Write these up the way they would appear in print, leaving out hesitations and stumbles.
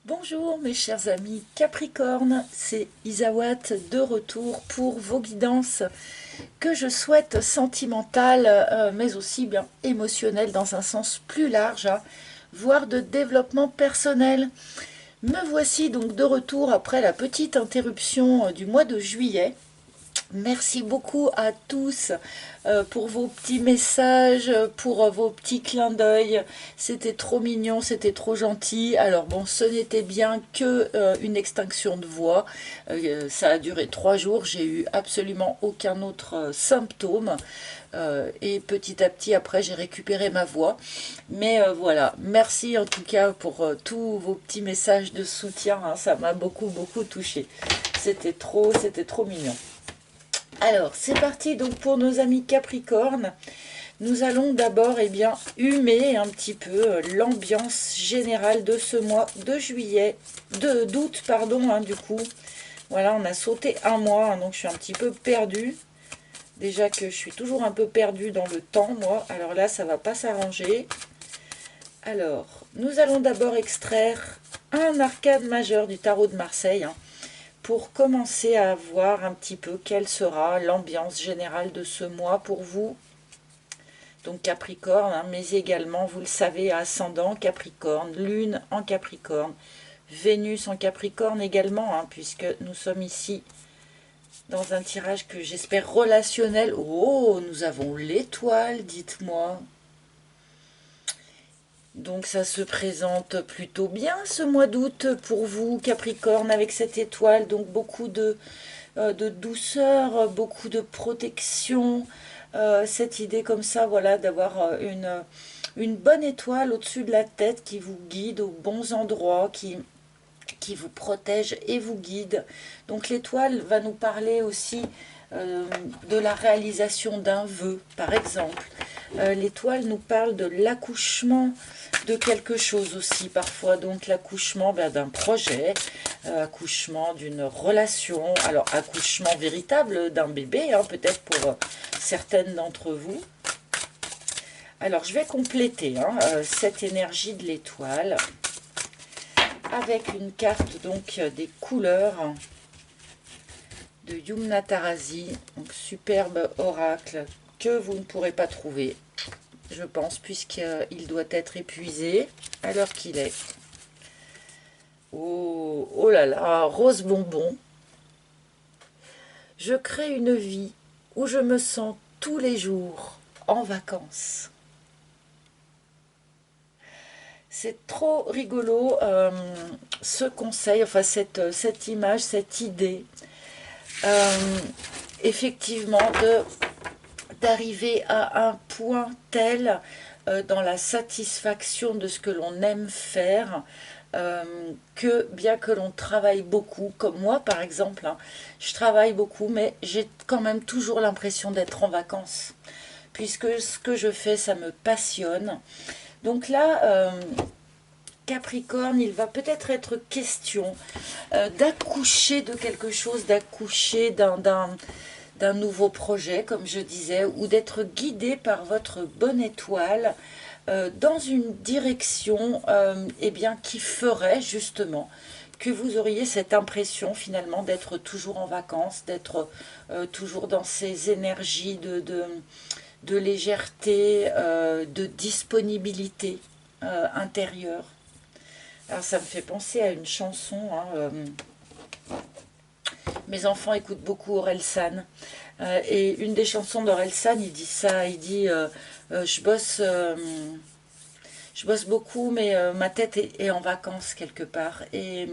Bonjour mes chers amis Capricorne, c'est Isawat de retour pour vos guidances que je souhaite sentimentales mais aussi bien émotionnelles dans un sens plus large, voire de développement personnel. Me voici donc de retour après la petite interruption du mois de juillet. Merci beaucoup à tous pour vos petits messages, pour vos petits clins d'œil. C'était trop mignon, c'était trop gentil. Alors bon, ce n'était bien que une extinction de voix. Ça a duré 3 jours. J'ai eu absolument aucun autre symptôme. Et petit à petit, après, j'ai récupéré ma voix. Mais voilà, merci en tout cas pour tous vos petits messages de soutien, hein. Ça m'a beaucoup touché. C'était trop mignon. Alors, c'est parti donc pour nos amis Capricorne. Nous allons d'abord humer un petit peu l'ambiance générale de ce mois de juillet, d'août, pardon, du coup. Voilà, on a sauté un mois, donc je suis un petit peu perdue. Déjà que je suis toujours un peu perdue dans le temps, moi. Alors là, ça va pas s'arranger. Alors, nous allons d'abord extraire un arcane majeur du tarot de Marseille, pour commencer à voir un petit peu quelle sera l'ambiance générale de ce mois pour vous. Donc Capricorne, mais également, vous le savez, ascendant Capricorne, Lune en Capricorne, Vénus en Capricorne également, puisque nous sommes ici dans un tirage que j'espère relationnel. Oh, nous avons l'étoile, dites-moi. Donc ça se présente plutôt bien ce mois d'août pour vous, Capricorne, avec cette étoile. Donc beaucoup de douceur, beaucoup de protection. Cette idée comme ça, voilà, d'avoir une bonne étoile au-dessus de la tête qui vous guide aux bons endroits, qui vous protège et vous guide. Donc l'étoile va nous parler aussi de la réalisation d'un vœu, par exemple. L'étoile nous parle de l'accouchement de quelque chose aussi, parfois. Donc l'accouchement d'un projet, accouchement d'une relation, alors accouchement véritable d'un bébé, peut-être pour certaines d'entre vous. Alors je vais compléter cette énergie de l'étoile avec une carte donc des couleurs de Yumna Tarazi, donc superbe oracle que vous ne pourrez pas trouver, je pense, puisqu'il doit être épuisé à l'heure qu'il est. Oh, oh là là, rose bonbon. Je crée une vie où je me sens tous les jours en vacances. C'est trop rigolo ce conseil, enfin cette image, cette idée. Effectivement, d'arriver à un point tel dans la satisfaction de ce que l'on aime faire, que bien que l'on travaille beaucoup, comme moi par exemple, je travaille beaucoup, mais j'ai quand même toujours l'impression d'être en vacances, puisque ce que je fais, ça me passionne. Donc là, Capricorne, il va peut-être être question d'accoucher de quelque chose, d'accoucher d'un nouveau projet, comme je disais, ou d'être guidé par votre bonne étoile dans une direction qui ferait justement que vous auriez cette impression finalement d'être toujours en vacances, d'être toujours dans ces énergies de légèreté, de disponibilité intérieure. Alors ça me fait penser à une chanson. Mes enfants écoutent beaucoup Orelsan. Et une des chansons d'Orelsan, il dit ça, il dit je bosse beaucoup, mais ma tête est en vacances quelque part. Et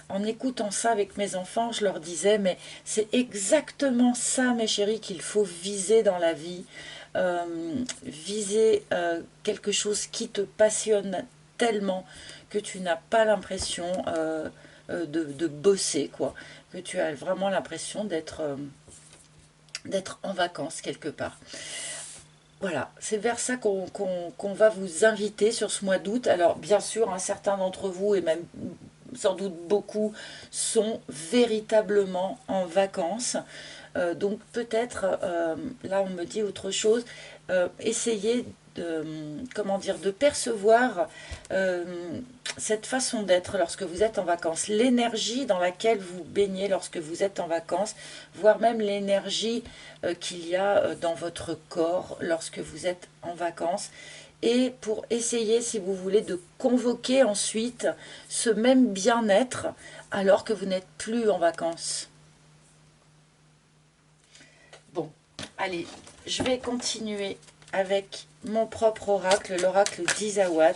en écoutant ça avec mes enfants, je leur disais, mais c'est exactement ça, mes chéris, qu'il faut viser dans la vie. Viser quelque chose qui te passionne tellement que tu n'as pas l'impression de bosser, quoi. Que tu as vraiment l'impression d'être en vacances quelque part. Voilà, c'est vers ça qu'on va vous inviter sur ce mois d'août. Alors bien sûr, certains d'entre vous, et même sans doute beaucoup, sont véritablement en vacances. Donc peut-être, là on me dit autre chose, essayez de percevoir cette façon d'être lorsque vous êtes en vacances, l'énergie dans laquelle vous baignez lorsque vous êtes en vacances, voire même l'énergie qu'il y a dans votre corps lorsque vous êtes en vacances, et pour essayer, si vous voulez, de convoquer ensuite ce même bien-être alors que vous n'êtes plus en vacances. Bon, allez, je vais continuer avec mon propre oracle, l'oracle d'Isawat.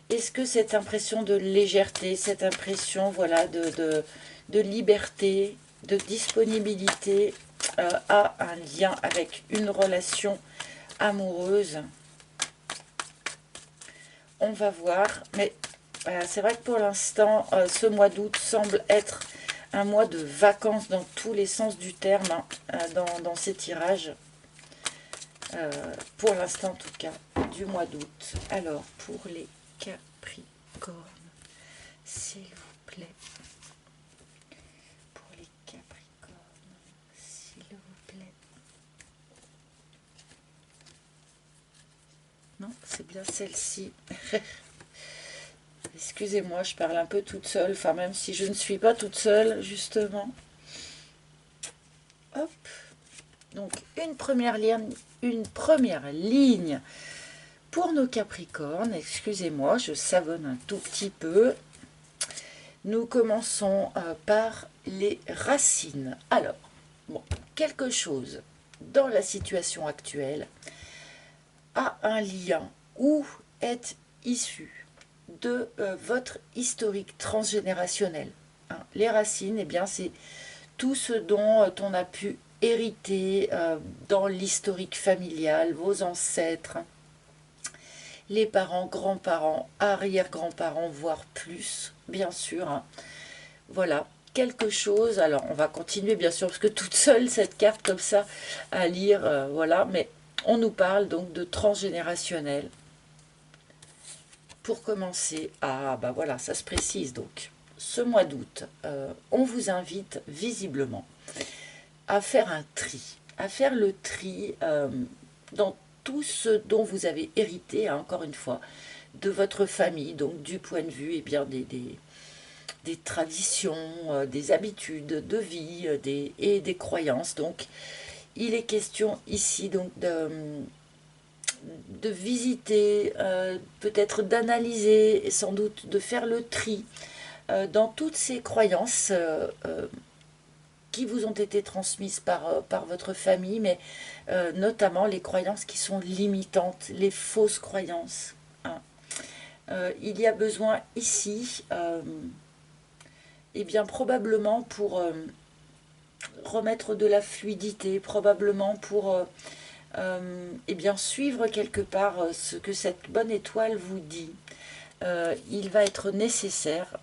Est-ce que cette impression de légèreté, cette impression voilà, de liberté, de disponibilité a un lien avec une relation amoureuse? On va voir, mais voilà, c'est vrai que pour l'instant, ce mois d'août semble être un mois de vacances dans tous les sens du terme, hein, dans ces tirages. Pour l'instant en tout cas, du mois d'août. Alors, pour les Capricornes, s'il vous plaît. Pour les Capricornes, s'il vous plaît. Non, c'est bien celle-ci. Excusez-moi, je parle un peu toute seule, enfin même si je ne suis pas toute seule, justement. Hop. Donc, une première ligne pour nos Capricornes. Excusez-moi, je savonne un tout petit peu. Nous commençons par les racines. Alors, bon, quelque chose dans la situation actuelle a un lien ou est issu de votre historique transgénérationnel. Hein. Les racines, eh bien, c'est tout ce dont on a pu hériter dans l'historique familial, vos ancêtres, les parents, grands-parents, arrière-grands-parents, voire plus, bien sûr. Hein. Voilà, quelque chose. Alors, on va continuer, bien sûr, parce que toute seule, cette carte comme ça, à lire, voilà. Mais on nous parle donc de transgénérationnel. Pour commencer, ah, bah voilà, ça se précise donc. Ce mois d'août, on vous invite visiblement à faire un tri, à faire le tri dans tout ce dont vous avez hérité, hein, encore une fois, de votre famille, donc du point de vue bien, des traditions, des habitudes de vie et des croyances. Donc, il est question ici donc de visiter, peut-être d'analyser et sans doute de faire le tri dans toutes ces croyances qui vous ont été transmises par votre famille, mais notamment les croyances qui sont limitantes, les fausses croyances. Hein. Il y a besoin ici, et bien probablement pour remettre de la fluidité, probablement pour et bien suivre quelque part ce que cette bonne étoile vous dit. Il va être nécessaire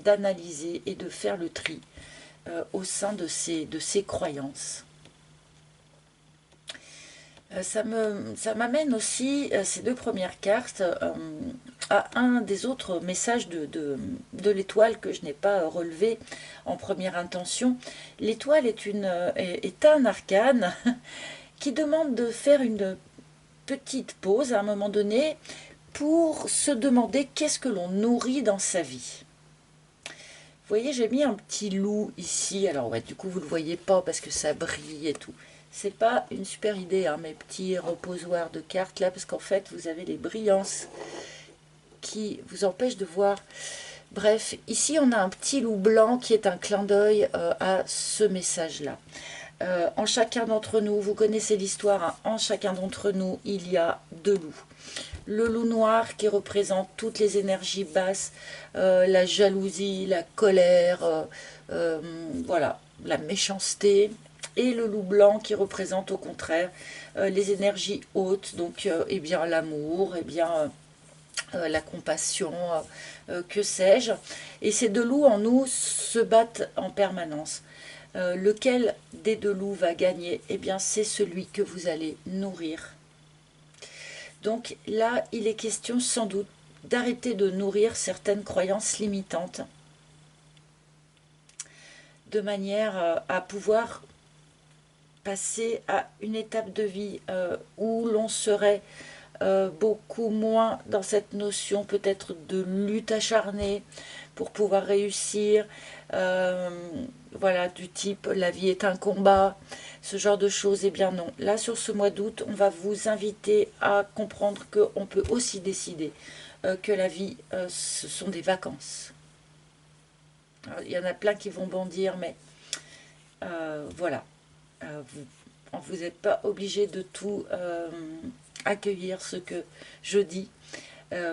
d'analyser et de faire le tri au sein de ces croyances. Ça m'amène aussi, ces deux premières cartes, à un des autres messages de l'étoile que je n'ai pas relevé en première intention. L'étoile est un arcane qui demande de faire une petite pause à un moment donné pour se demander qu'est-ce que l'on nourrit dans sa vie. Vous voyez, j'ai mis un petit loup ici. Alors ouais, du coup, vous ne le voyez pas parce que ça brille et tout. C'est pas une super idée, hein, mes petits reposoirs de cartes là, parce qu'en fait, vous avez les brillances qui vous empêchent de voir. Bref, ici, on a un petit loup blanc qui est un clin d'œil à ce message-là. En chacun d'entre nous, vous connaissez l'histoire, hein, en chacun d'entre nous, il y a deux loups. Le loup noir qui représente toutes les énergies basses, la jalousie, la colère, voilà, la méchanceté. Et le loup blanc qui représente au contraire les énergies hautes, donc eh bien l'amour, eh bien la compassion, que sais-je. Et ces deux loups en nous se battent en permanence. Lequel des deux loups va gagner? Eh bien, c'est celui que vous allez nourrir. Donc là, il est question sans doute d'arrêter de nourrir certaines croyances limitantes, de manière à pouvoir passer à une étape de vie où l'on serait beaucoup moins dans cette notion peut-être de lutte acharnée pour pouvoir réussir, euh, voilà, du type la vie est un combat, ce genre de choses. Eh bien non, là sur ce mois d'août, on va vous inviter à comprendre qu'on peut aussi décider que la vie, ce sont des vacances. Alors, il y en a plein qui vont bondir, mais voilà, vous n'êtes pas obligé de tout accueillir ce que je dis.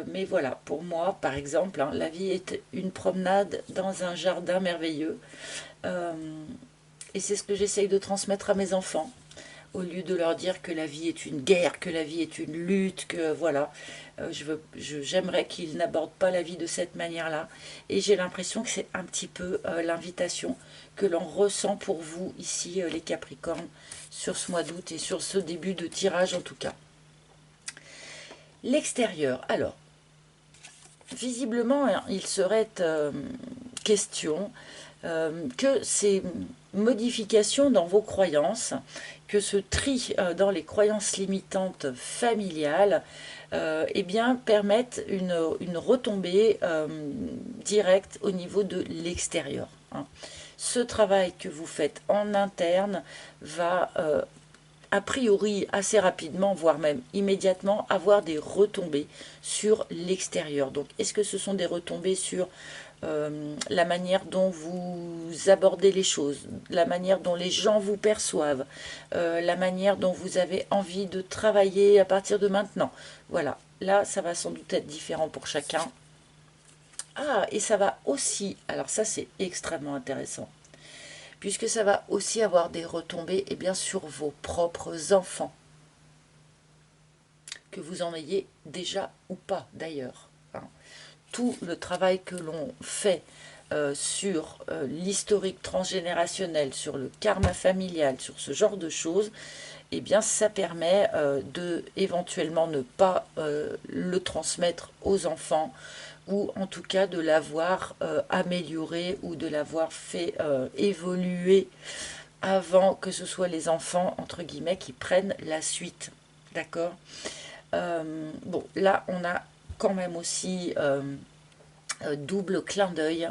Mais voilà, pour moi, par exemple, hein, la vie est une promenade dans un jardin merveilleux. Euh, et c'est ce que j'essaye de transmettre à mes enfants, au lieu de leur dire que la vie est une guerre, que la vie est une lutte, que voilà. J'aimerais qu'ils n'abordent pas la vie de cette manière-là. Et j'ai l'impression que c'est un petit peu l'invitation que l'on ressent pour vous ici, les Capricornes, sur ce mois d'août et sur ce début de tirage en tout cas. L'extérieur, alors, visiblement, hein, il serait question que ces modifications dans vos croyances, que ce tri dans les croyances limitantes familiales, eh bien, permettent une retombée directe au niveau de l'extérieur. Hein. Ce travail que vous faites en interne va a priori assez rapidement, voire même immédiatement, avoir des retombées sur l'extérieur. Donc, est-ce que ce sont des retombées sur la manière dont vous abordez les choses, la manière dont les gens vous perçoivent, la manière dont vous avez envie de travailler à partir de maintenant? Voilà, là, ça va sans doute être différent pour chacun. Ah, et ça va aussi, alors ça c'est extrêmement intéressant, puisque ça va aussi avoir des retombées et bien sur vos propres enfants, que vous en ayez déjà ou pas d'ailleurs. Hein. Tout le travail que l'on fait sur l'historique transgénérationnel, sur le karma familial, sur ce genre de choses, eh bien ça permet de éventuellement ne pas le transmettre aux enfants, ou en tout cas de l'avoir amélioré ou de l'avoir fait évoluer avant que ce soit les enfants, entre guillemets, qui prennent la suite. D'accord. Bon, là, on a quand même aussi double clin d'œil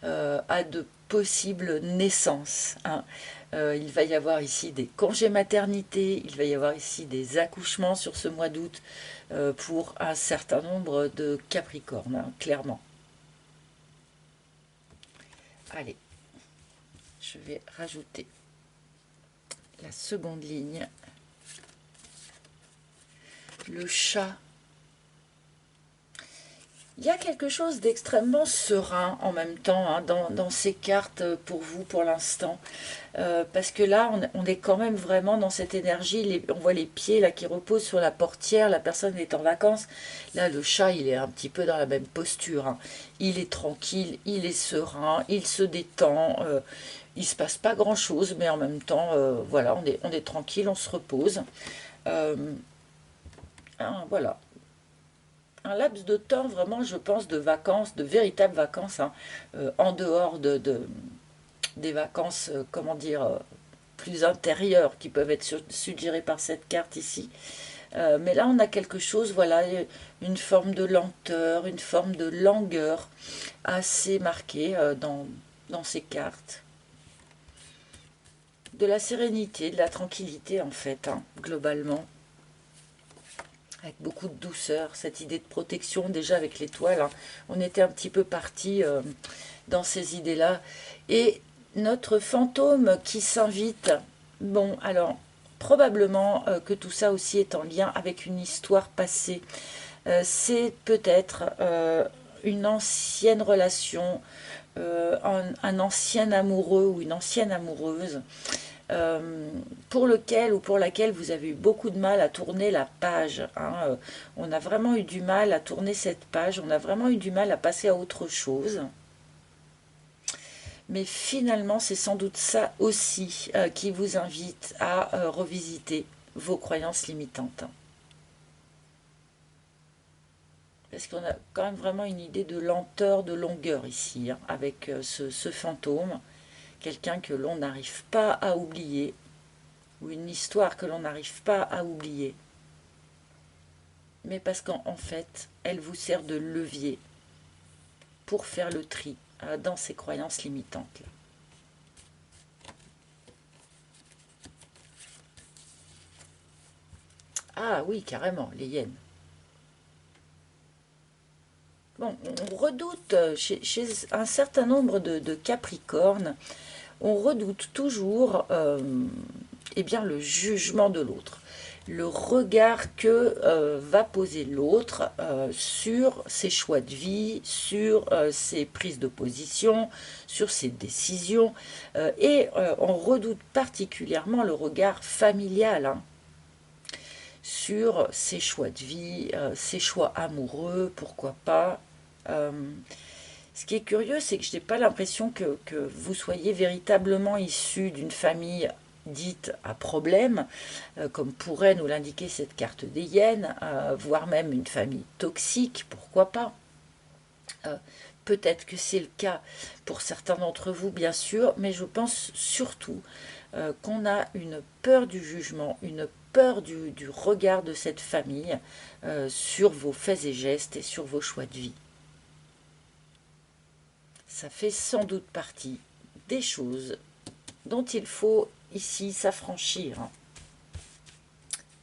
à de possibles naissances. Hein. Il va y avoir ici des congés maternité, il va y avoir ici des accouchements sur ce mois d'août pour un certain nombre de Capricornes, hein, clairement. Allez, je vais rajouter la seconde ligne. Le chat. Il y a quelque chose d'extrêmement serein en même temps hein, dans ces cartes pour vous pour l'instant. Parce que là, on est quand même vraiment dans cette énergie. On voit les pieds là qui reposent sur la portière, la personne est en vacances. Là, le chat, il est un petit peu dans la même posture. Hein. Il est tranquille, il est serein, il se détend. Il ne se passe pas grand-chose, mais en même temps, voilà, on est tranquille, on se repose. Hein, voilà. Un laps de temps vraiment, je pense, de vacances, de véritables vacances, hein, en dehors des vacances, comment dire, plus intérieures qui peuvent être suggérées par cette carte ici. Mais là, on a quelque chose, voilà, une forme de lenteur, une forme de langueur assez marquée dans ces cartes. De la sérénité, de la tranquillité, en fait, hein, globalement. Avec beaucoup de douceur, cette idée de protection, déjà avec l'étoile, hein, on était un petit peu parti dans ces idées-là. Et notre fantôme qui s'invite, bon, alors, probablement que tout ça aussi est en lien avec une histoire passée. C'est peut-être une ancienne relation, un ancien amoureux ou une ancienne amoureuse, pour lequel ou pour laquelle vous avez eu beaucoup de mal à tourner la page. Hein. On a vraiment eu du mal à tourner cette page, on a vraiment eu du mal à passer à autre chose. Mais finalement, c'est sans doute ça aussi qui vous invite à revisiter vos croyances limitantes. Parce qu'on a quand même vraiment une idée de lenteur, de longueur ici, hein, avec ce fantôme. Quelqu'un que l'on n'arrive pas à oublier, ou une histoire que l'on n'arrive pas à oublier. mais parce qu'en fait, elle vous sert de levier pour faire le tri dans ces croyances limitantes. Ah oui, carrément, les hyènes. Bon, on redoute, chez un certain nombre de Capricornes, on redoute toujours eh bien, le jugement de l'autre, le regard que va poser l'autre sur ses choix de vie, sur ses prises de position, sur ses décisions, et on redoute particulièrement le regard familial, hein, sur ses choix de vie, ses choix amoureux, pourquoi pas. Euh, Ce qui est curieux, c'est que je n'ai pas l'impression que vous soyez véritablement issu d'une famille dite à problème, comme pourrait nous l'indiquer cette carte des hyènes, voire même une famille toxique, pourquoi pas. Euh, Peut-être que c'est le cas pour certains d'entre vous, bien sûr, mais je pense surtout qu'on a une peur du jugement, une peur du regard de cette famille sur vos faits et gestes et sur vos choix de vie. Ça fait sans doute partie des choses dont il faut ici s'affranchir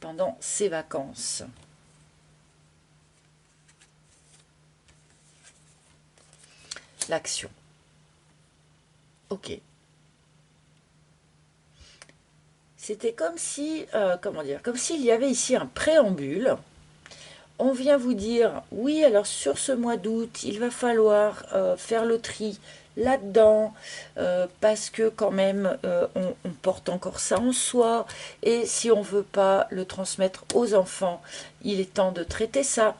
pendant ces vacances. L'action. Ok. C'était comme si, comment dire, comme s'il y avait ici un préambule. On vient vous dire, oui, alors sur ce mois d'août, il va falloir faire le tri là-dedans, parce que quand même, on porte encore ça en soi, et si on ne veut pas le transmettre aux enfants, il est temps de traiter ça,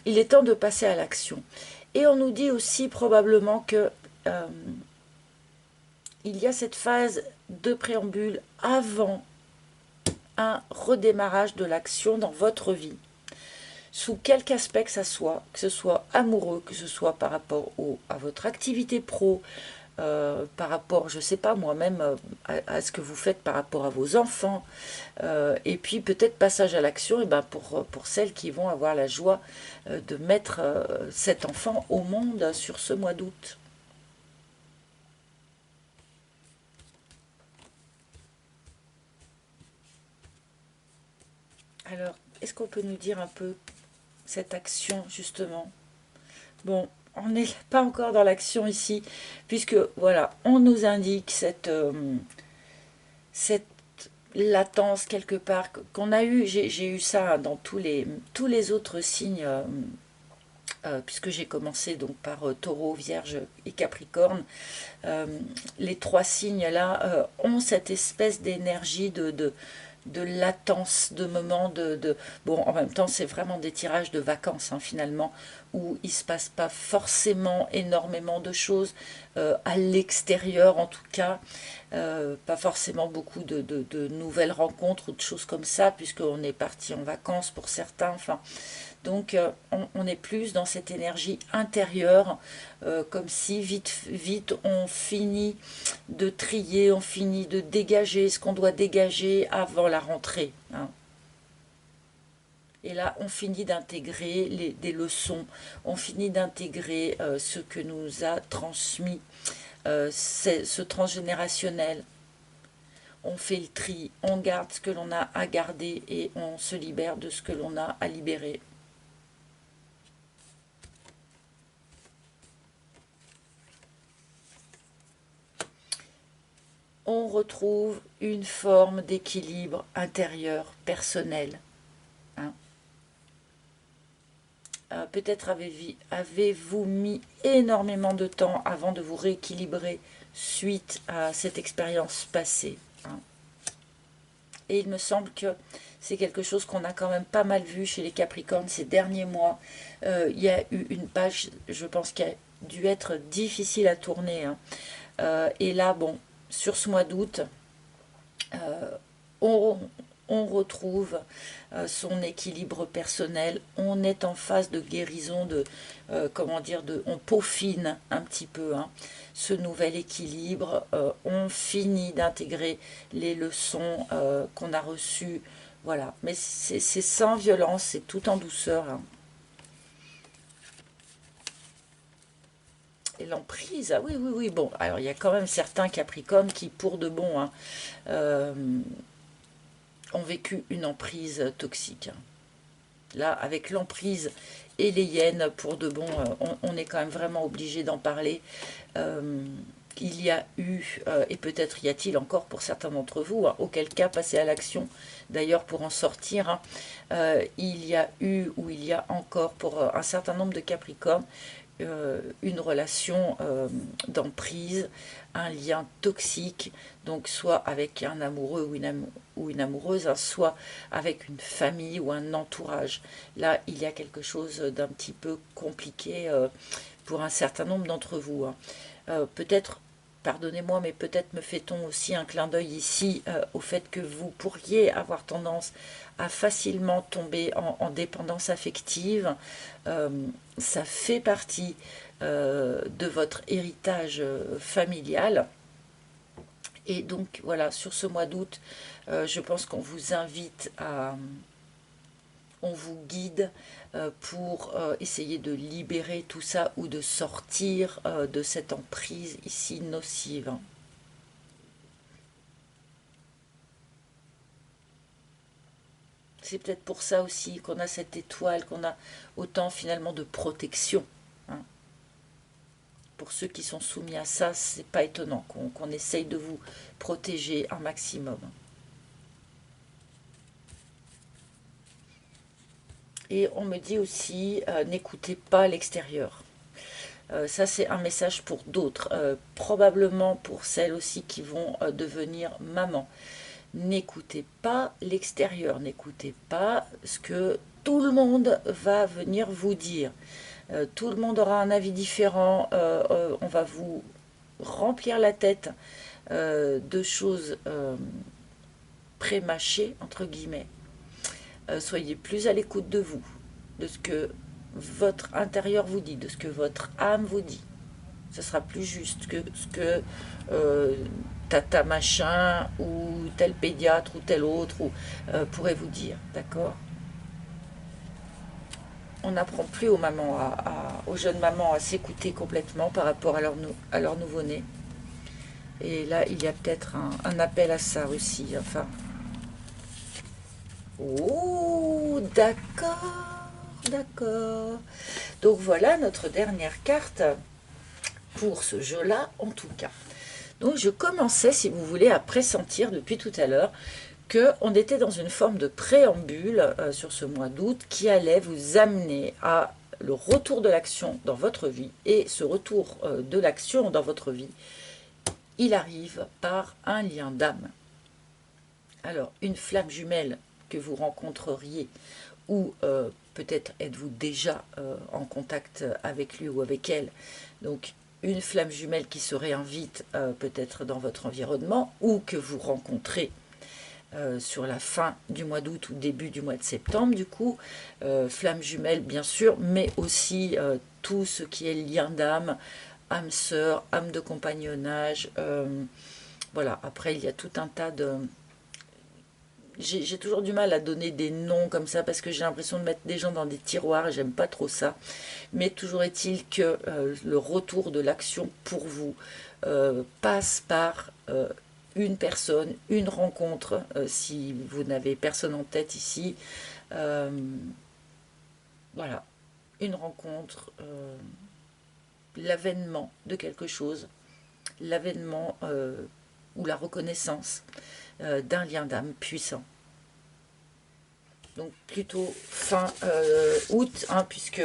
il est temps de passer à l'action. Et on nous dit aussi probablement que euh, il y a cette phase de préambule avant un redémarrage de l'action dans votre vie, sous quelque aspect que ce soit amoureux, que ce soit par rapport à votre activité pro, par rapport, je ne sais pas moi-même, à ce que vous faites par rapport à vos enfants, et puis peut-être passage à l'action, et ben pour celles qui vont avoir la joie de mettre cet enfant au monde sur ce mois d'août. Alors, est-ce qu'on peut nous dire un peu cette action justement? Bon, on n'est pas encore dans l'action ici, puisque voilà, on nous indique cette latence quelque part qu'on a eu. J'ai eu ça dans tous les autres signes, puisque j'ai commencé donc par Taureau, Vierge et Capricorne. Euh, les trois signes là ont cette espèce d'énergie de latence, de moments Bon, en même temps, c'est vraiment des tirages de vacances, hein, finalement, où il ne se passe pas forcément énormément de choses, à l'extérieur en tout cas, pas forcément beaucoup de nouvelles rencontres ou de choses comme ça, puisqu'on est parti en vacances pour certains, enfin... Donc on est plus dans cette énergie intérieure, comme si vite, vite on finit de trier, on finit de dégager ce qu'on doit dégager avant la rentrée, hein. Et là, on finit d'intégrer des leçons, on finit d'intégrer ce que nous a transmis ce transgénérationnel. On fait le tri, on garde ce que l'on a à garder et on se libère de ce que l'on a à libérer. On retrouve une forme d'équilibre intérieur, personnel, hein. Peut-être avez-vous mis énormément de temps avant de vous rééquilibrer suite à cette expérience passée, hein. Et il me semble que c'est quelque chose qu'on a quand même pas mal vu chez les Capricornes ces derniers mois. Il y a eu une page, je pense, qui a dû être difficile à tourner, hein. Et là, bon, sur ce mois d'août, on, on retrouve son équilibre personnel, on est en phase de guérison, comment dire, on peaufine un petit peu, hein, ce nouvel équilibre, on finit d'intégrer les leçons qu'on a reçues Voilà, mais c'est sans violence, c'est tout en douceur, hein. Et l'emprise, ah oui, oui, oui, bon, alors il y a quand même certains Capricornes qui, pour de bon, hein, euh, ont vécu une emprise toxique, hein. Là, avec l'emprise et les hyènes, pour de bon, on est quand même vraiment obligé d'en parler. Euh, il y a eu, et peut-être y a-t-il encore pour certains d'entre vous, hein, auquel cas passer à l'action, d'ailleurs pour en sortir, hein, il y a eu ou il y a encore pour un certain nombre de Capricornes une relation d'emprise, un lien toxique, donc soit avec un amoureux ou une amoureuse, hein, soit avec une famille ou un entourage. Là, il y a quelque chose d'un petit peu compliqué pour un certain nombre d'entre vous, hein. Peut-être, pardonnez-moi, mais peut-être me fait-on aussi un clin d'œil ici au fait que vous pourriez avoir tendance à facilement tomber en dépendance affective. Euh, Ça fait partie de votre héritage familial. Et donc voilà, sur ce mois d'août, je pense qu'on vous invite à, on vous guide pour essayer de libérer tout ça ou de sortir de cette emprise ici nocive. C'est peut-être pour ça aussi qu'on a cette étoile, qu'on a autant finalement de protection, hein. Pour ceux qui sont soumis à ça, c'est pas étonnant qu'on essaye de vous protéger un maximum. Et on me dit aussi, n'écoutez pas l'extérieur. Ça, c'est un message pour d'autres, probablement pour celles aussi qui vont devenir maman. N'écoutez pas l'extérieur, n'écoutez pas ce que tout le monde va venir vous dire. Tout le monde aura un avis différent, on va vous remplir la tête de choses pré-mâchées, entre guillemets. Soyez plus à l'écoute de vous, de ce que votre intérieur vous dit, de ce que votre âme vous dit. Ce sera plus juste que ce que euh, tata machin ou tel pédiatre ou tel autre pourrait vous dire, d'accord? On n'apprend plus aux mamans, aux jeunes mamans à s'écouter complètement par rapport à leur nouveau-né. Et là, il y a peut-être un appel à ça aussi. Enfin, oh, d'accord, d'accord. Donc voilà notre dernière carte pour ce jeu-là, en tout cas. Donc je commençais, si vous voulez, à pressentir depuis tout à l'heure qu'on était dans une forme de préambule sur ce mois d'août qui allait vous amener à le retour de l'action dans votre vie. Et ce retour de l'action dans votre vie, il arrive par un lien d'âme. Alors, une flamme jumelle que vous rencontreriez, ou peut-être êtes-vous déjà en contact avec lui ou avec elle, donc une flamme jumelle qui se réinvite peut-être dans votre environnement, ou que vous rencontrez sur la fin du mois d'août ou début du mois de septembre, du coup, flamme jumelle bien sûr, mais aussi tout ce qui est lien d'âme, âme sœur, âme de compagnonnage, voilà, après il y a tout un tas de... J'ai toujours du mal à donner des noms comme ça parce que j'ai l'impression de mettre des gens dans des tiroirs et j'aime pas trop ça. Mais toujours est-il que le retour de l'action pour vous passe par une personne, une rencontre, si vous n'avez personne en tête ici. Euh, voilà, une rencontre, l'avènement de quelque chose, l'avènement ou la reconnaissance d'un lien d'âme puissant. Donc plutôt fin août, hein, puisque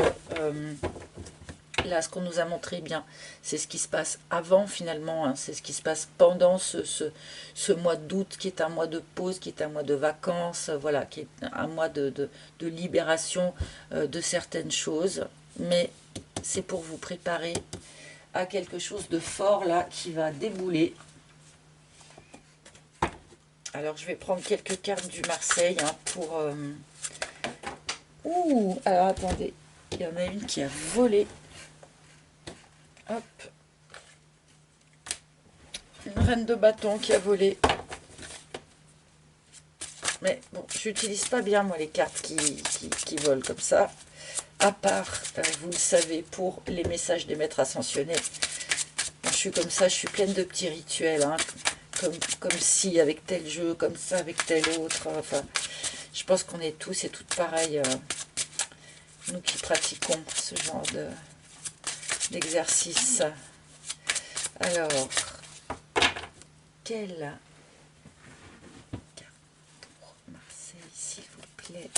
là, ce qu'on nous a montré, bien, c'est ce qui se passe avant finalement, hein, c'est ce qui se passe pendant ce mois d'août, qui est un mois de pause, qui est un mois de vacances, voilà, qui est un mois de libération de certaines choses. Mais c'est pour vous préparer à quelque chose de fort là qui va débouler. Alors, je vais prendre quelques cartes du Marseille hein, pour... Ouh, alors attendez, il y en a une qui a volé. Hop. Une reine de bâton qui a volé. Mais bon, j'utilise pas bien, moi, les cartes qui volent comme ça. À part, vous le savez, pour les messages des maîtres ascensionnés. Quand je suis comme ça, je suis pleine de petits rituels, hein, comme si avec tel jeu, comme ça avec tel autre. Enfin, je pense qu'on est tous et toutes pareils, nous qui pratiquons ce genre d'exercice. Alors, quelle carte pour Marseille, s'il vous plaît?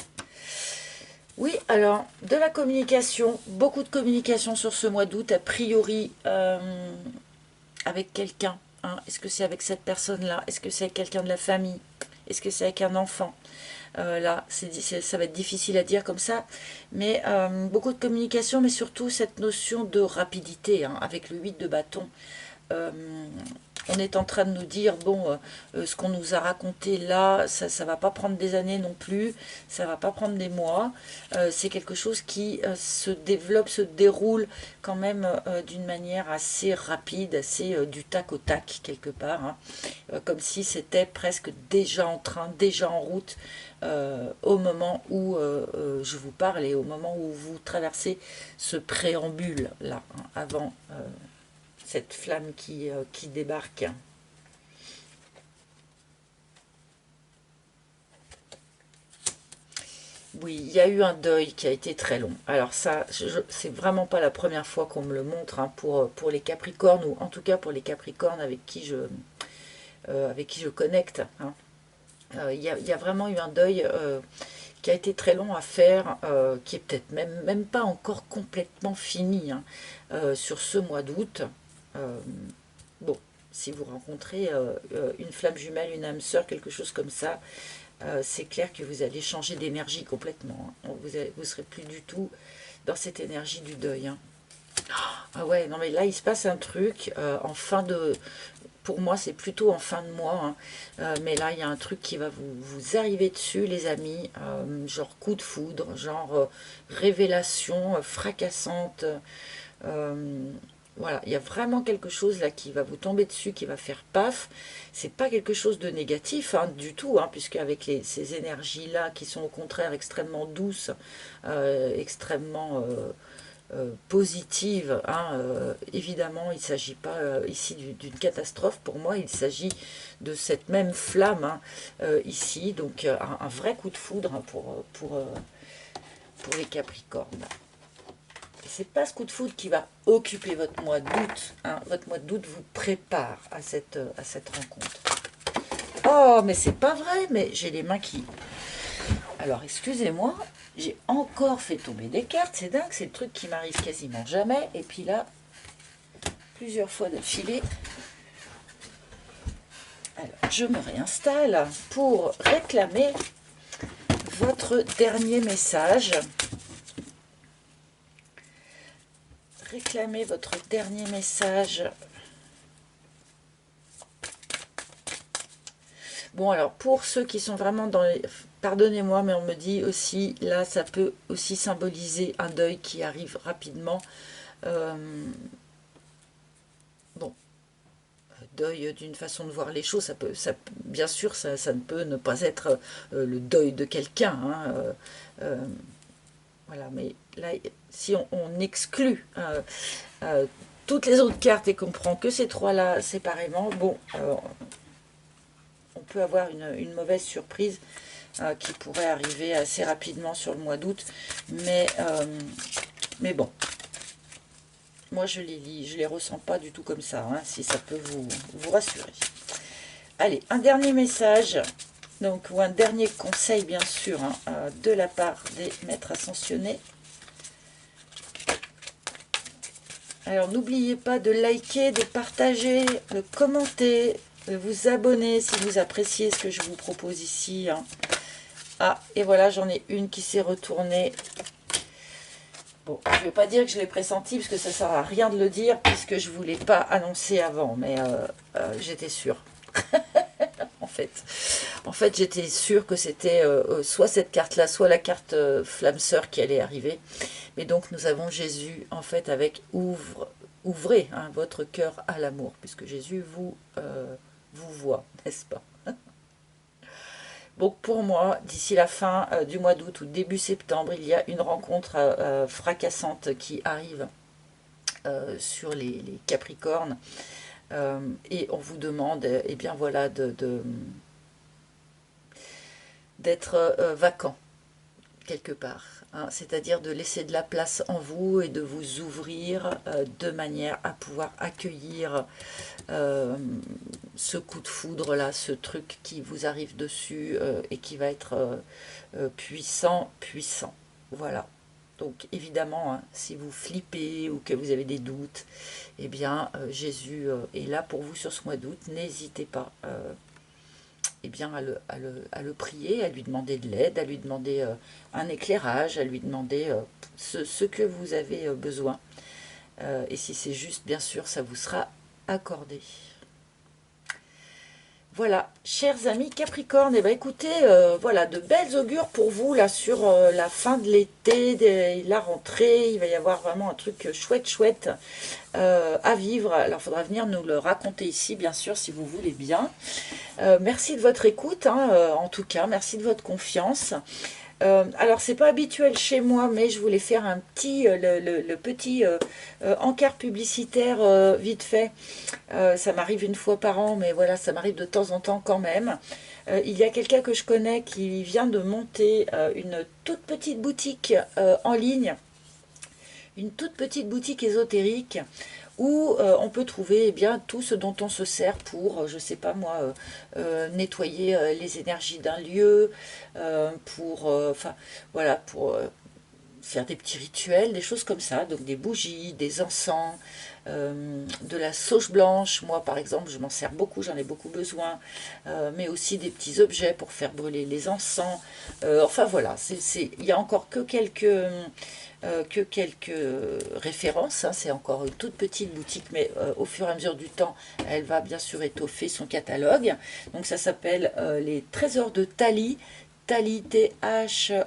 Oui, alors, de la communication, beaucoup de communication sur ce mois d'août, a priori avec quelqu'un. Hein. Est-ce que c'est avec cette personne-là? Est-ce que c'est avec quelqu'un de la famille? Est-ce que c'est avec un enfant? Là, ça va être difficile à dire comme ça, mais beaucoup de communication, mais surtout cette notion de rapidité, hein, avec le 8 de bâton. Euh, on est en train de nous dire, bon, ce qu'on nous a raconté là, ça ne va pas prendre des années non plus, ça va pas prendre des mois. C'est quelque chose qui se développe, se déroule quand même d'une manière assez rapide, assez du tac au tac quelque part, hein. Comme si c'était presque déjà en train, déjà en route, au moment où je vous parle et au moment où vous traversez ce préambule là, hein, avant cette flamme qui débarque. Oui, il y a eu un deuil qui a été très long. Alors ça, c'est vraiment pas la première fois qu'on me le montre, hein, pour les Capricornes, ou en tout cas pour les Capricornes avec qui je connecte. Hein. Il y a vraiment eu un deuil qui a été très long à faire, qui est peut-être même pas encore complètement fini, hein, sur ce mois d'août. Euh, bon, si vous rencontrez une flamme jumelle, une âme sœur, quelque chose comme ça, c'est clair que vous allez changer d'énergie complètement. Hein. Vous serez plus du tout dans cette énergie du deuil. Hein. Ah ouais, non mais là il se passe un truc en fin de... Pour moi c'est plutôt en fin de mois, hein. Mais là il y a un truc qui va vous arriver dessus les amis, genre coup de foudre, genre révélation fracassante. Euh, voilà, il y a vraiment quelque chose là qui va vous tomber dessus, qui va faire paf. C'est pas quelque chose de négatif, hein, du tout, hein, puisque avec ces énergies-là qui sont au contraire extrêmement douces, extrêmement positives, hein, évidemment, il ne s'agit pas ici d'une catastrophe. Pour moi, il s'agit de cette même flamme, hein, ici, donc un vrai coup de foudre, hein, pour les Capricornes. C'est pas ce coup de foudre qui va occuper votre mois d'août. Hein. Votre mois d'août vous prépare à cette rencontre. Oh, mais c'est pas vrai, mais j'ai les mains qui... Alors, excusez-moi, j'ai encore fait tomber des cartes. C'est dingue, c'est le truc qui m'arrive quasiment jamais. Et puis là, plusieurs fois d'affilée. Alors, je me réinstalle pour réclamer votre dernier message. Réclamez votre dernier message. Bon, alors, pour ceux qui sont vraiment dans les... Pardonnez-moi, mais on me dit aussi, là, ça peut aussi symboliser un deuil qui arrive rapidement. Bon, deuil d'une façon de voir les choses, bien sûr, ça ne peut ne pas être le deuil de quelqu'un. Hein, voilà, mais là, si on exclut toutes les autres cartes et qu'on prend que ces trois-là séparément, bon, on peut avoir une mauvaise surprise qui pourrait arriver assez rapidement sur le mois d'août. Mais bon, moi je les lis, je les ressens pas du tout comme ça, hein, si ça peut vous rassurer. Allez, un dernier message, donc, ou un dernier conseil bien sûr, hein, de la part des maîtres ascensionnés. Alors n'oubliez pas de liker, de partager, de commenter, de vous abonner si vous appréciez ce que je vous propose ici. Hein. Ah, et voilà, j'en ai une qui s'est retournée. Bon, je ne vais pas dire que je l'ai pressenti, parce que ça ne sert à rien de le dire, puisque je ne vous l'ai pas annoncé avant, mais j'étais sûre. En fait, j'étais sûre que c'était soit cette carte-là, soit la carte flamme sœur qui allait arriver. Mais donc, nous avons Jésus, en fait, avec ouvrez hein, votre cœur à l'amour, puisque Jésus vous voit, n'est-ce pas? Donc pour moi, d'ici la fin du mois d'août ou début septembre, il y a une rencontre fracassante qui arrive sur les Capricornes. Et on vous demande, eh bien voilà, d'être vacant quelque part, hein, c'est-à-dire de laisser de la place en vous et de vous ouvrir de manière à pouvoir accueillir ce coup de foudre là, ce truc qui vous arrive dessus et qui va être puissant, puissant. Voilà. Donc évidemment, hein, si vous flippez ou que vous avez des doutes, eh bien Jésus est là pour vous sur ce mois d'août. N'hésitez pas eh bien, à le prier, à lui demander de l'aide, à lui demander un éclairage, à lui demander ce que vous avez besoin. Et si c'est juste, bien sûr, ça vous sera accordé. Voilà, chers amis Capricorne, et eh ben écoutez, voilà, de belles augures pour vous là sur la fin de l'été, la rentrée. Il va y avoir vraiment un truc chouette, chouette à vivre. Alors, il faudra venir nous le raconter ici, bien sûr, si vous voulez bien. Merci de votre écoute, hein, en tout cas, merci de votre confiance. Alors, c'est pas habituel chez moi, mais je voulais faire un petit, le petit encart publicitaire vite fait. Ça m'arrive une fois par an, mais voilà, ça m'arrive de temps en temps quand même. Il y a quelqu'un que je connais qui vient de monter une toute petite boutique en ligne, une toute petite boutique ésotérique où on peut trouver eh bien, tout ce dont on se sert pour, je sais pas moi, nettoyer les énergies d'un lieu, pour, enfin, voilà, pour faire des petits rituels, des choses comme ça, donc des bougies, des encens, de la sauge blanche. Moi par exemple je m'en sers beaucoup, j'en ai beaucoup besoin, mais aussi des petits objets pour faire brûler les encens. Enfin voilà, il y a encore que quelques références, hein. C'est encore une toute petite boutique, mais au fur et à mesure du temps, elle va bien sûr étoffer son catalogue. Donc ça s'appelle les Trésors de Thalie, Thalie, T-H-A-L-Y.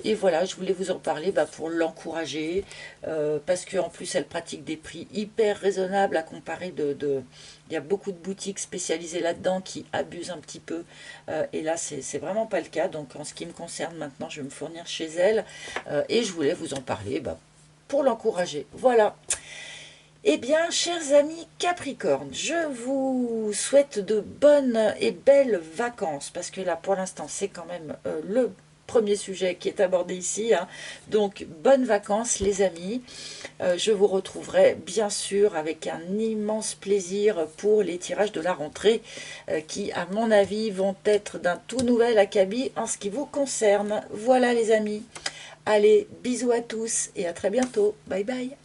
Et voilà, je voulais vous en parler pour l'encourager, parce qu'en plus elle pratique des prix hyper raisonnables à comparer il y a beaucoup de boutiques spécialisées là-dedans qui abusent un petit peu, et là c'est vraiment pas le cas. Donc en ce qui me concerne maintenant, je vais me fournir chez elle, et je voulais vous en parler pour l'encourager. Voilà. Eh bien, chers amis Capricorne, je vous souhaite de bonnes et belles vacances, parce que là, pour l'instant, c'est quand même le premier sujet qui est abordé ici, hein. Donc, bonnes vacances, les amis. Je vous retrouverai, bien sûr, avec un immense plaisir pour les tirages de la rentrée, qui, à mon avis, vont être d'un tout nouvel acabit en ce qui vous concerne. Voilà, les amis. Allez, bisous à tous et à très bientôt. Bye bye.